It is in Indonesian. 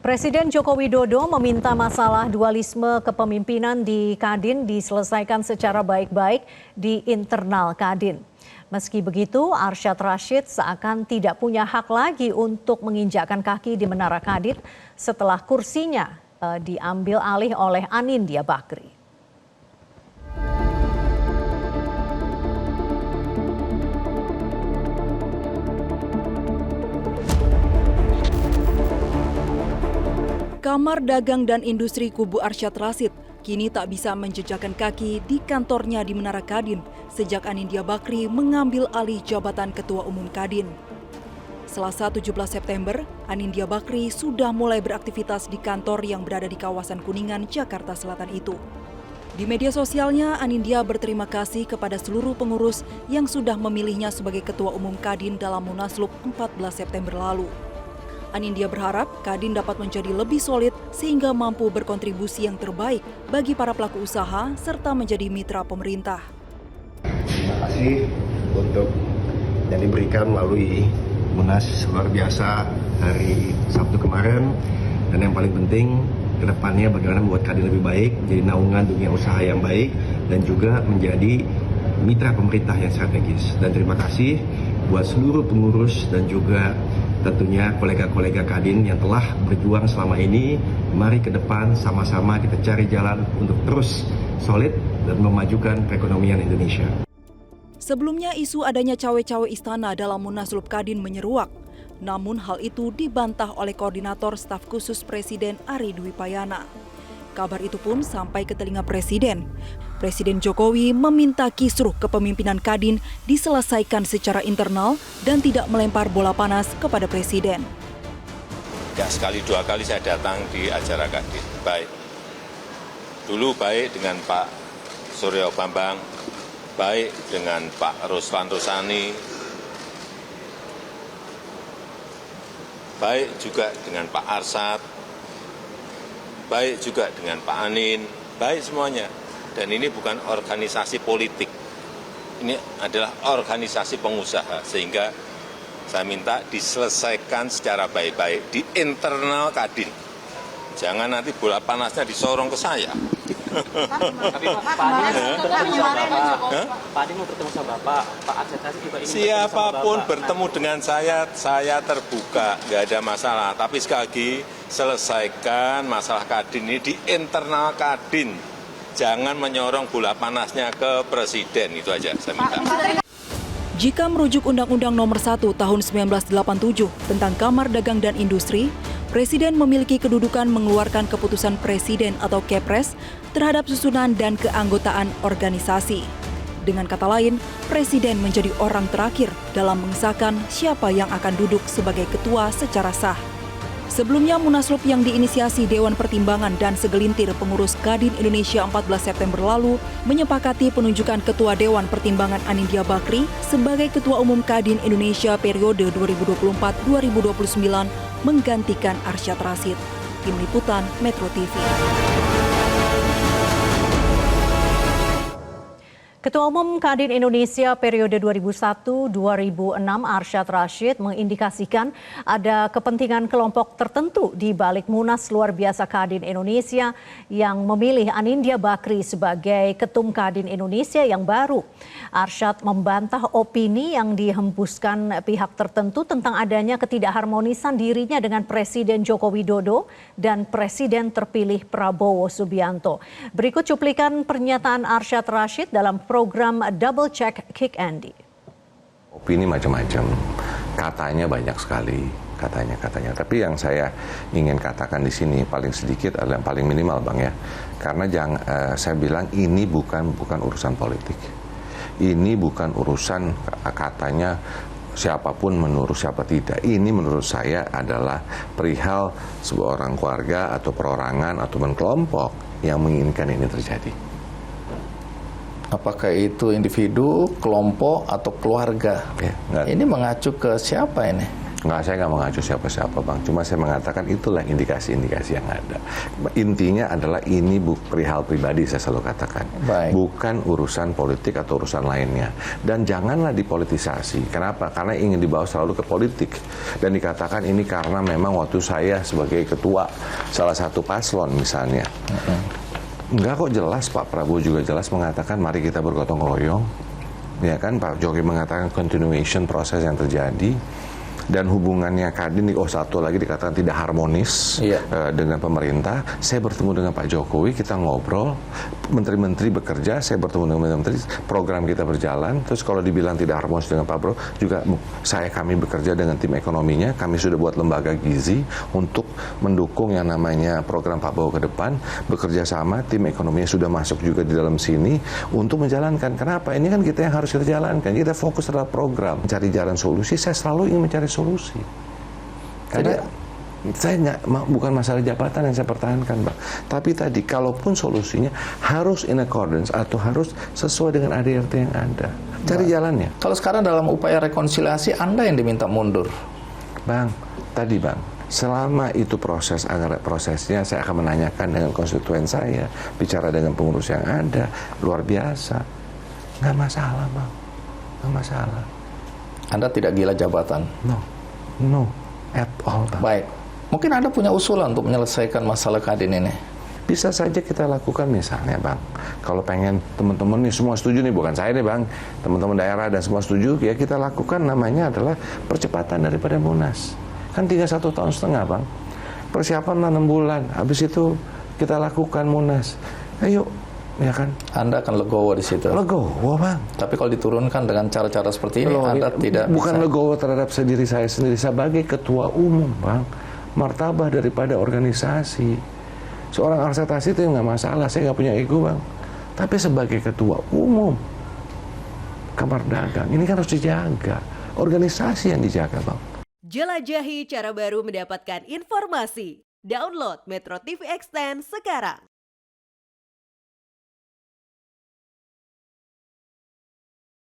Presiden Joko Widodo meminta masalah dualisme kepemimpinan di Kadin diselesaikan secara baik-baik di internal Kadin. Meski begitu, Arsyad Rashid seakan tidak punya hak lagi untuk menginjakkan kaki di Menara Kadin setelah kursinya diambil alih oleh Anindya Bakri. Kamar Dagang dan Industri kubu Arsyad Rashid kini tak bisa menjejakkan kaki di kantornya di Menara Kadin sejak Anindya Bakri mengambil alih jabatan Ketua Umum Kadin. Selasa 17 September, Anindya Bakri sudah mulai beraktivitas di kantor yang berada di kawasan Kuningan, Jakarta Selatan itu. Di media sosialnya, Anindya berterima kasih kepada seluruh pengurus yang sudah memilihnya sebagai Ketua Umum Kadin dalam Munaslup 14 September lalu. Anindya berharap Kadin dapat menjadi lebih solid sehingga mampu berkontribusi yang terbaik bagi para pelaku usaha serta menjadi mitra pemerintah. Terima kasih untuk yang diberikan melalui Munas luar biasa hari Sabtu kemarin, dan yang paling penting ke depannya bagaimana membuat Kadin lebih baik, menjadi naungan dunia usaha yang baik dan juga menjadi mitra pemerintah yang strategis. Dan terima kasih buat seluruh pengurus dan juga tentunya kolega-kolega Kadin yang telah berjuang selama ini. Mari ke depan sama-sama kita cari jalan untuk terus solid dan memajukan perekonomian Indonesia. Sebelumnya isu adanya cawe-cawe istana dalam Munaslup Kadin menyeruak. Namun hal itu dibantah oleh Koordinator Staf Khusus Presiden Ari Dwi Payana. Kabar itu pun sampai ke telinga Presiden. Presiden Jokowi meminta kisruh kepemimpinan Kadin diselesaikan secara internal dan tidak melempar bola panas kepada Presiden. Ya, sekali dua kali saya datang di acara Kadin. Baik. Dulu baik dengan Pak Suryo Bambang, baik dengan Pak Ruslan Rusani, baik juga dengan Pak Arsyad, baik juga dengan Pak Anin, baik semuanya. Dan ini bukan organisasi politik, ini adalah organisasi pengusaha, sehingga saya minta diselesaikan secara baik-baik di internal Kadin. Jangan nanti bola panasnya disorong ke saya. Tapi Pak Adi mau bertemu sama Bapak, Pak Arsyad Rashid juga ingin siapapun bertemu dengan saya terbuka, nggak ada masalah. Tapi sekali lagi, selesaikan masalah Kadin ini di internal Kadin. Jangan menyorong bola panasnya ke Presiden, itu aja saya minta. Jika merujuk Undang-Undang Nomor 1 Tahun 1987 tentang Kamar Dagang dan Industri, Presiden memiliki kedudukan mengeluarkan keputusan Presiden atau Kepres terhadap susunan dan keanggotaan organisasi. Dengan kata lain, Presiden menjadi orang terakhir dalam mengesahkan siapa yang akan duduk sebagai ketua secara sah. Sebelumnya, Munaslup yang diinisiasi Dewan Pertimbangan dan segelintir pengurus Kadin Indonesia 14 September lalu menyepakati penunjukan Ketua Dewan Pertimbangan Anindya Bakri sebagai Ketua Umum Kadin Indonesia periode 2024-2029 menggantikan Arsyad Rashid. Tim Liputan Metro TV. Ketua Umum Kadin Indonesia periode 2001-2006 Arsyad Rashid mengindikasikan ada kepentingan kelompok tertentu di balik Munas luar biasa Kadin Indonesia yang memilih Anindya Bakri sebagai Ketum Kadin Indonesia yang baru. Arsyad membantah opini yang dihembuskan pihak tertentu tentang adanya ketidakharmonisan dirinya dengan Presiden Joko Widodo dan Presiden terpilih Prabowo Subianto. Berikut cuplikan pernyataan Arsyad Rashid dalam program Double Check Kick Andy. Opini macam-macam, katanya banyak sekali, katanya. Tapi yang saya ingin katakan di sini paling sedikit adalah yang paling minimal, Bang ya. Karena saya bilang ini bukan urusan politik. Ini bukan urusan katanya siapapun menurut siapa tidak. Ini menurut saya adalah perihal sebuah orang keluarga atau perorangan atau kelompok yang menginginkan ini terjadi. Apakah itu individu, kelompok, atau keluarga? Ya, ini mengacu ke siapa ini? Nggak, saya nggak mengacu siapa-siapa Bang. Cuma saya mengatakan itulah indikasi-indikasi yang ada. Intinya adalah ini perihal pribadi, saya selalu katakan. Baik. Bukan urusan politik atau urusan lainnya. Dan janganlah dipolitisasi. Kenapa? Karena ingin dibawa selalu ke politik. Dan dikatakan ini karena memang waktu saya sebagai ketua salah satu paslon misalnya. Enggak kok, jelas Pak Prabowo juga jelas mengatakan mari kita bergotong royong. Ya kan, Pak Jokowi mengatakan continuation proses yang terjadi. Dan hubungannya Kadin, satu lagi dikatakan tidak harmonis dengan pemerintah. Saya bertemu dengan Pak Jokowi, kita ngobrol, menteri-menteri bekerja, saya bertemu dengan menteri, program kita berjalan. Terus kalau dibilang tidak harmonis dengan Pak Prabowo, juga kami bekerja dengan tim ekonominya, kami sudah buat lembaga gizi untuk mendukung yang namanya program Pak Prabowo ke depan, bekerja sama, tim ekonominya sudah masuk juga di dalam sini untuk menjalankan. Kenapa? Ini kan kita yang harus kita jalankan, kita fokus terhadap program, mencari jalan solusi. Saya selalu ingin mencari solusi. Karena saya bukan masalah jabatan yang saya pertahankan, Bang. Tapi tadi, kalaupun solusinya harus in accordance atau harus sesuai dengan ADRT yang ada. Cari jalannya. Kalau sekarang dalam upaya rekonsiliasi, Anda yang diminta mundur. Bang, selama itu prosesnya saya akan menanyakan dengan konstituen saya, bicara dengan pengurus yang ada, luar biasa. Nggak masalah, Bang. Nggak masalah. Anda tidak gila jabatan? No, at all, Bang. Baik. Mungkin Anda punya usulan untuk menyelesaikan masalah Kadin ini? Bisa saja kita lakukan misalnya, Bang. Kalau pengen teman-teman nih semua setuju nih, bukan saya nih, Bang. Teman-teman daerah dan semua setuju, ya kita lakukan namanya adalah percepatan daripada Munas. Kan 1,5 tahun, Bang. Persiapan 6 bulan. Habis itu kita lakukan Munas. Ayo. Ya kan? Anda akan legowo di situ. Legowo, Bang. Tapi kalau diturunkan dengan cara-cara seperti ini, Anda tidak bukan bisa. legowo terhadap diri saya sendiri sebagai ketua umum, Bang. Martabah daripada organisasi. Seorang organisasi itu nggak masalah, saya nggak punya ego, Bang. Tapi sebagai ketua umum Kamar Dagang, ini kan harus dijaga. Organisasi yang dijaga, Bang. Jelajahi cara baru mendapatkan informasi. Download Metro TV Extend sekarang.